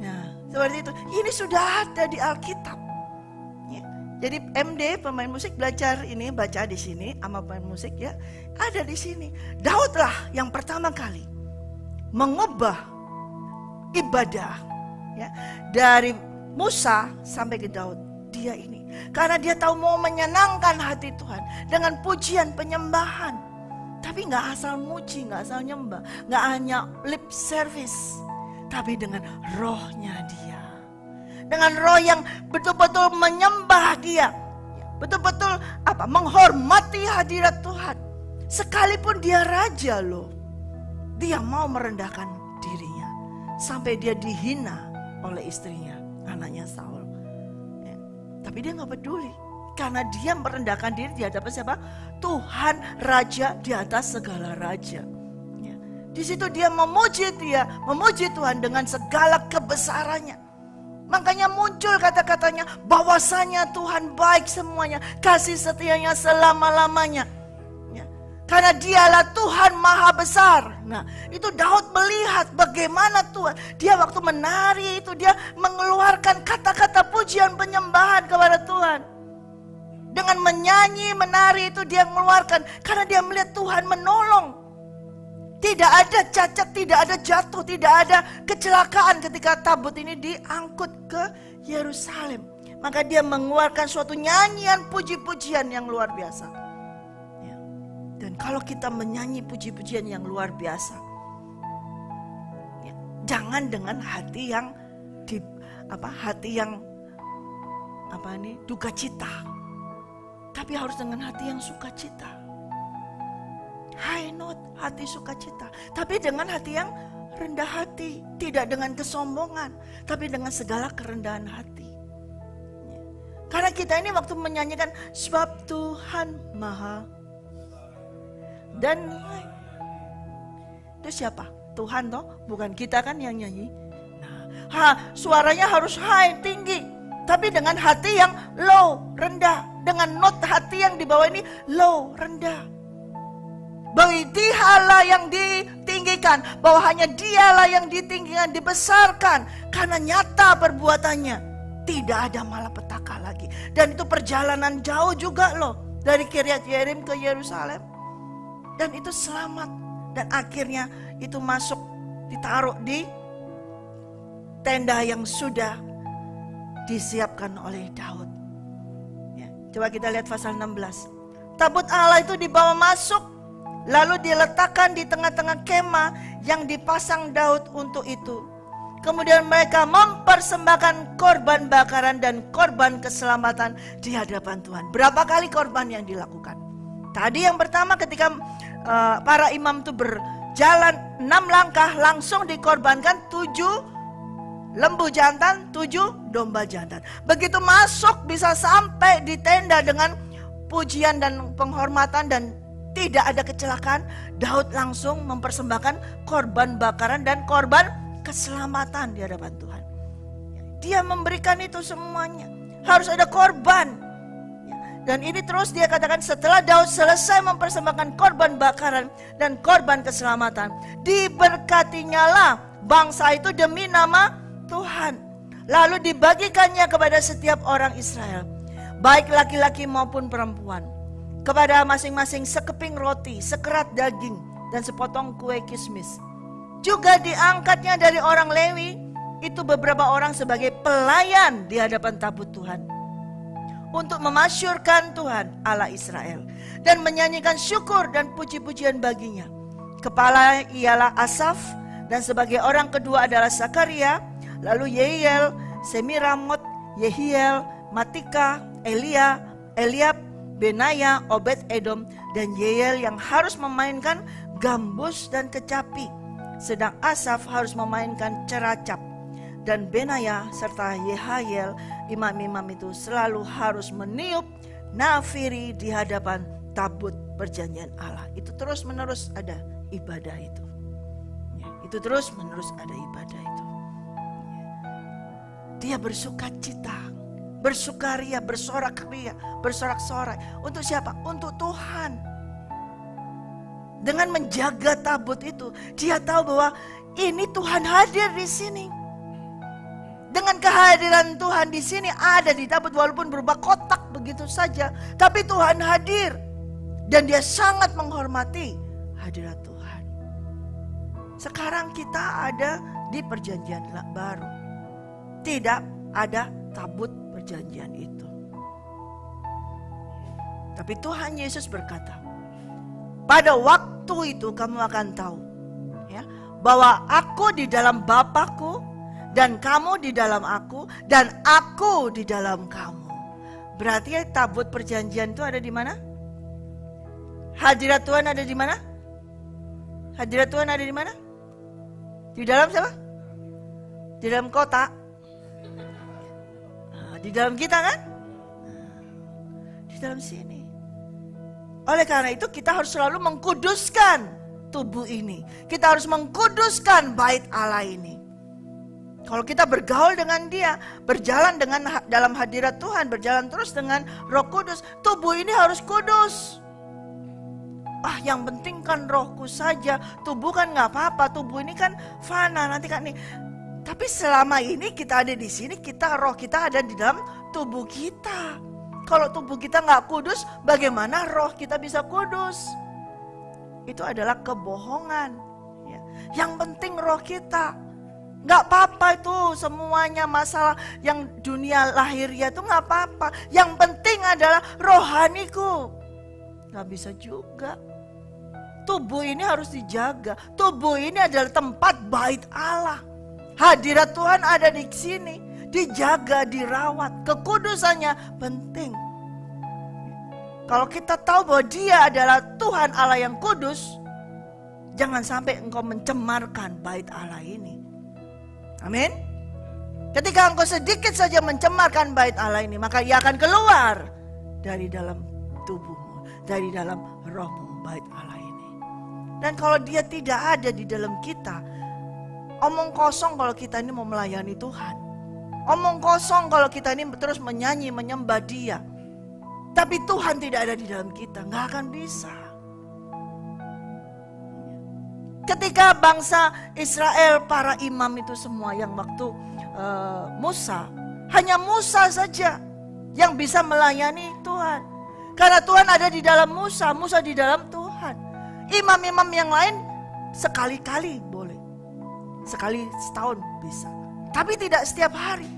Nah, seperti itu. Ini sudah ada di Alkitab. Ya. Jadi MD pemain musik belajar ini, baca di sini sama pemain musik ya, ada di sini. Daudlah yang pertama kali mengubah ibadah ya dari Musa sampai ke Daud, dia ini. Karena dia tahu mau menyenangkan hati Tuhan dengan pujian penyembahan. Tapi gak asal muji, gak asal nyembah, gak hanya lip service, tapi dengan rohnya dia. Dengan roh yang betul-betul menyembah dia, betul-betul menghormati hadirat Tuhan. Sekalipun dia raja loh, dia mau merendahkan dirinya. Sampai dia dihina oleh istrinya, anaknya Saul ya. Tapi dia gak peduli, karena dia merendahkan diri di hadapan siapa? Tuhan Raja di atas segala raja ya. Di situ dia memuji Tuhan dengan segala kebesarannya. Makanya muncul kata-katanya bahwasanya Tuhan baik semuanya, kasih setianya selama-lamanya. Ya. Karena dialah Tuhan maha besar. Nah, itu Daud melihat bagaimana Tuhan. Dia waktu menari itu dia mengeluarkan kata-kata pujian penyembahan kepada Tuhan. Dengan menyanyi, menari itu dia mengeluarkan. Karena dia melihat Tuhan menolong. Tidak ada cacat, tidak ada jatuh, tidak ada kecelakaan ketika tabut ini diangkut ke Yerusalem. Maka dia mengeluarkan suatu nyanyian puji-pujian yang luar biasa. Ya. Dan kalau kita menyanyi puji-pujian yang luar biasa, ya, jangan dengan hati yang duka cita, tapi harus dengan hati yang sukacita. High note, hati sukacita, tapi dengan hati yang rendah hati, tidak dengan kesombongan, tapi dengan segala kerendahan hati. Karena kita ini waktu menyanyikan sebab Tuhan maha dan itu siapa? Tuhan toh, bukan kita kan yang nyanyi. Suaranya harus high, tinggi, tapi dengan hati yang low, rendah, dengan note hati yang di bawah ini low, rendah. Bahwa dialah yang ditinggikan, bahwa hanya dialah yang ditinggikan, dibesarkan, karena nyata perbuatannya, tidak ada malapetaka lagi. Dan itu perjalanan jauh juga loh, dari Kiryat Yearim ke Yerusalem. Dan itu selamat, dan akhirnya itu masuk, ditaruh di tenda yang sudah disiapkan oleh Daud. Ya, coba kita lihat pasal 16. Tabut Allah itu dibawa masuk, lalu diletakkan di tengah-tengah kemah yang dipasang Daud untuk itu. Kemudian mereka mempersembahkan korban bakaran dan korban keselamatan di hadapan Tuhan. Berapa kali korban yang dilakukan? Tadi yang pertama ketika para imam itu berjalan 6 langkah, langsung dikorbankan 7 lembu jantan, 7 domba jantan. Begitu masuk bisa sampai di tenda dengan pujian dan penghormatan dan tidak ada kecelakaan, Daud langsung mempersembahkan korban bakaran dan korban keselamatan di hadapan Tuhan. Dia memberikan itu semuanya. Harus ada korban. Dan ini terus dia katakan setelah Daud selesai mempersembahkan korban bakaran dan korban keselamatan, diberkatinyalah bangsa itu demi nama Tuhan. Lalu dibagikannya kepada setiap orang Israel, baik laki-laki maupun perempuan. Kepada masing-masing sekeping roti, sekerat daging, dan sepotong kue kismis. Juga diangkatnya dari orang Lewi, itu beberapa orang sebagai pelayan di hadapan tabut Tuhan. Untuk memasyurkan Tuhan Allah Israel. Dan menyanyikan syukur dan puji-pujian baginya. Kepala ialah Asaf, dan sebagai orang kedua adalah Zakaria, lalu Yehiel, Semiramot, Yehiel, Matika, Eliab, Benaya, Obed Edom, dan Yeyel yang harus memainkan gambus dan kecapi. Sedang Asaf harus memainkan ceracap. Dan Benaya serta Yehiel, imam-imam itu selalu harus meniup nafiri di hadapan tabut perjanjian Allah. Itu terus menerus ada ibadah itu. Itu terus menerus ada ibadah itu. Dia bersuka cita, bersukaria, bersorak-sorai. Untuk siapa? Untuk Tuhan. Dengan menjaga tabut itu, dia tahu bahwa ini Tuhan hadir di sini. Dengan kehadiran Tuhan di sini ada di tabut walaupun berupa kotak begitu saja, tapi Tuhan hadir dan dia sangat menghormati hadirat Tuhan. Sekarang kita ada di perjanjian baru. Tidak ada tabut perjanjian itu. Tapi Tuhan Yesus berkata, pada waktu itu kamu akan tahu ya, bahwa aku di dalam Bapakku dan kamu di dalam aku dan aku di dalam kamu. Berarti tabut perjanjian itu ada di mana? Hadirat Tuhan ada di mana? Hadirat Tuhan ada di mana? Di dalam siapa? Di dalam kota. Di dalam kita kan? Di dalam sini. Oleh karena itu kita harus selalu mengkuduskan tubuh ini. Kita harus mengkuduskan bait Allah ini. Kalau kita bergaul dengan Dia, berjalan dalam hadirat Tuhan, berjalan terus dengan Roh Kudus, tubuh ini harus kudus. Yang penting kan rohku saja, tubuh kan nggak apa-apa, tubuh ini kan fana nanti kan nih. Tapi selama ini kita ada di sini, roh kita ada di dalam tubuh kita. Kalau tubuh kita nggak kudus, bagaimana roh kita bisa kudus? Itu adalah kebohongan. Ya. Yang penting roh kita. Nggak apa-apa itu semuanya masalah yang dunia lahiriah itu nggak apa-apa. Yang penting adalah rohaniku. Nggak bisa juga. Tubuh ini harus dijaga. Tubuh ini adalah tempat bait Allah. Hadirat Tuhan ada di sini. Dijaga, dirawat. Kekudusannya penting. Kalau kita tahu bahwa Dia adalah Tuhan Allah yang kudus, jangan sampai engkau mencemarkan bait Allah ini. Amin. Ketika engkau sedikit saja mencemarkan bait Allah ini, maka Ia akan keluar dari dalam tubuhmu, dari dalam rohmu, bait Allah ini. Dan kalau Dia tidak ada di dalam kita, omong kosong kalau kita ini mau melayani Tuhan. Omong kosong kalau kita ini terus menyanyi, menyembah Dia. Tapi Tuhan tidak ada di dalam kita, nggak akan bisa. Ketika bangsa Israel, para imam itu semua yang waktu Musa, hanya Musa saja yang bisa melayani Tuhan. Karena Tuhan ada di dalam Musa, Musa di dalam Tuhan. Imam-imam yang lain sekali-kali boleh, sekali setahun bisa. Tapi tidak setiap hari.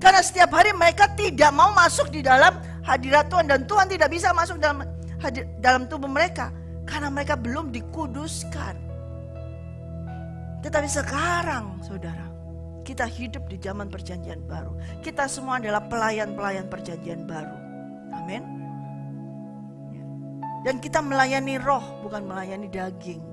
Karena setiap hari mereka tidak mau masuk di dalam hadirat Tuhan. Dan Tuhan tidak bisa masuk dalam tubuh mereka. Karena mereka belum dikuduskan. Tetapi sekarang saudara, kita hidup di zaman perjanjian baru. Kita semua adalah pelayan-pelayan perjanjian baru. Amin. Dan kita melayani roh, bukan melayani daging.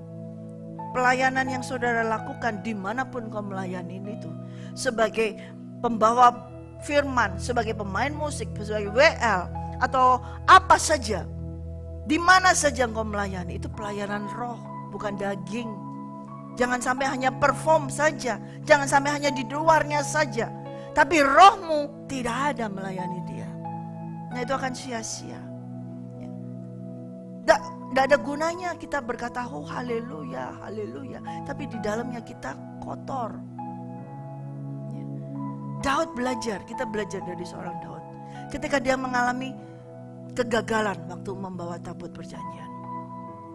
Pelayanan yang saudara lakukan dimanapun kau melayani itu, sebagai pembawa firman, sebagai pemain musik, sebagai WL, atau apa saja, di mana saja engkau melayani, itu pelayanan roh, bukan daging. Jangan sampai hanya perform saja, jangan sampai hanya di luarnya saja, tapi rohmu tidak ada melayani Dia. Nah, itu akan sia-sia. Tidak ada gunanya kita berkata, oh haleluya, haleluya, tapi di dalamnya kita kotor. Daud belajar, kita belajar dari seorang Daud. Ketika dia mengalami kegagalan waktu membawa tabut perjanjian.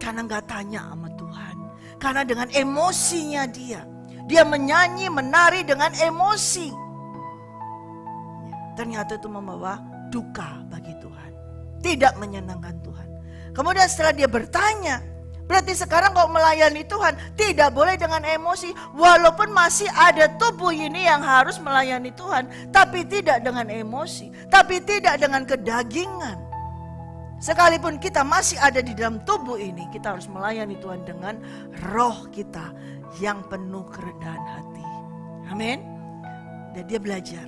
Karena gak tanya sama Tuhan. Karena dengan emosinya dia menyanyi, menari dengan emosi. Ternyata itu membawa duka bagi Tuhan. Tidak menyenangkan Tuhan. Kemudian setelah dia bertanya, berarti sekarang kalau melayani Tuhan tidak boleh dengan emosi. Walaupun masih ada tubuh ini yang harus melayani Tuhan, tapi tidak dengan emosi, tapi tidak dengan kedagingan. Sekalipun kita masih ada di dalam tubuh ini, kita harus melayani Tuhan dengan roh kita yang penuh kerendahan hati. Amin. Dan dia belajar.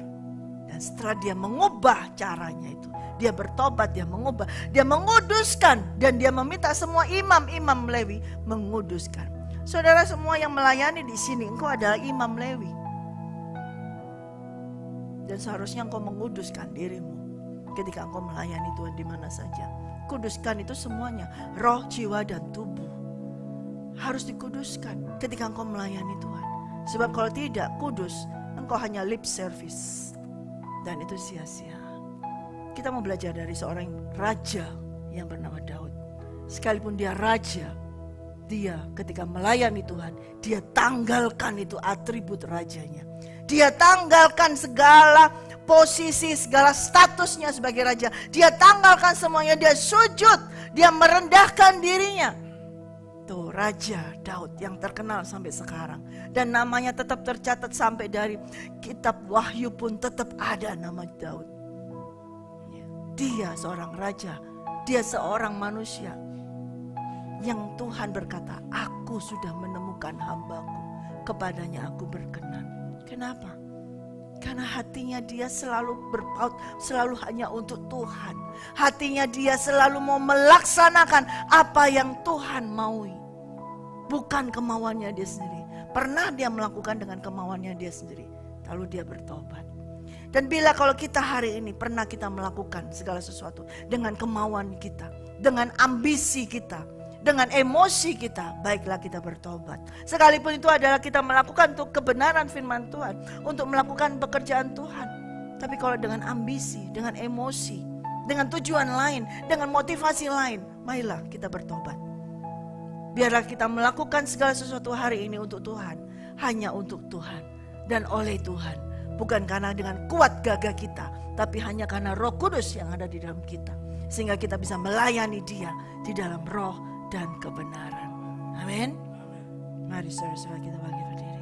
Dan setelah dia mengubah caranya itu, dia bertobat, dia mengubah, dia menguduskan, dan dia meminta semua imam-imam Lewi menguduskan. Saudara semua yang melayani di sini, engkau adalah imam Lewi. Dan seharusnya engkau menguduskan dirimu ketika engkau melayani Tuhan di mana saja. Kuduskan itu semuanya, roh, jiwa, dan tubuh. Harus dikuduskan ketika engkau melayani Tuhan. Sebab kalau tidak kudus, engkau hanya lip service. Dan itu sia-sia. Kita mau belajar dari seorang raja yang bernama Daud. Sekalipun dia raja, dia ketika melayani Tuhan, dia tanggalkan itu atribut rajanya. Dia tanggalkan segala posisi, segala statusnya sebagai raja. Dia tanggalkan semuanya, dia sujud, dia merendahkan dirinya. Tuh Raja Daud yang terkenal sampai sekarang. Dan namanya tetap tercatat sampai dari kitab Wahyu pun tetap ada nama Daud. Dia seorang raja, dia seorang manusia yang Tuhan berkata, aku sudah menemukan hambaku, kepadanya aku berkenan. Kenapa? Karena hatinya dia selalu berpaut, selalu hanya untuk Tuhan. Hatinya dia selalu mau melaksanakan apa yang Tuhan maui. bukan kemauannya dia sendiri. Pernah dia melakukan dengan kemauannya dia sendiri, lalu dia bertobat. Dan bila kalau kita hari ini pernah kita melakukan segala sesuatu dengan kemauan kita, dengan ambisi kita, dengan emosi kita, baiklah kita bertobat. Sekalipun itu adalah kita melakukan untuk kebenaran firman Tuhan, untuk melakukan pekerjaan Tuhan. Tapi kalau dengan ambisi, dengan emosi, dengan tujuan lain, dengan motivasi lain, marilah kita bertobat. Biarlah kita melakukan segala sesuatu hari ini untuk Tuhan, hanya untuk Tuhan dan oleh Tuhan. Bukan karena dengan kuat gagah kita, tapi hanya karena Roh Kudus yang ada di dalam kita. Sehingga kita bisa melayani Dia di dalam roh dan kebenaran. Amin. Mari saudara-saudara kita bangkit berdiri.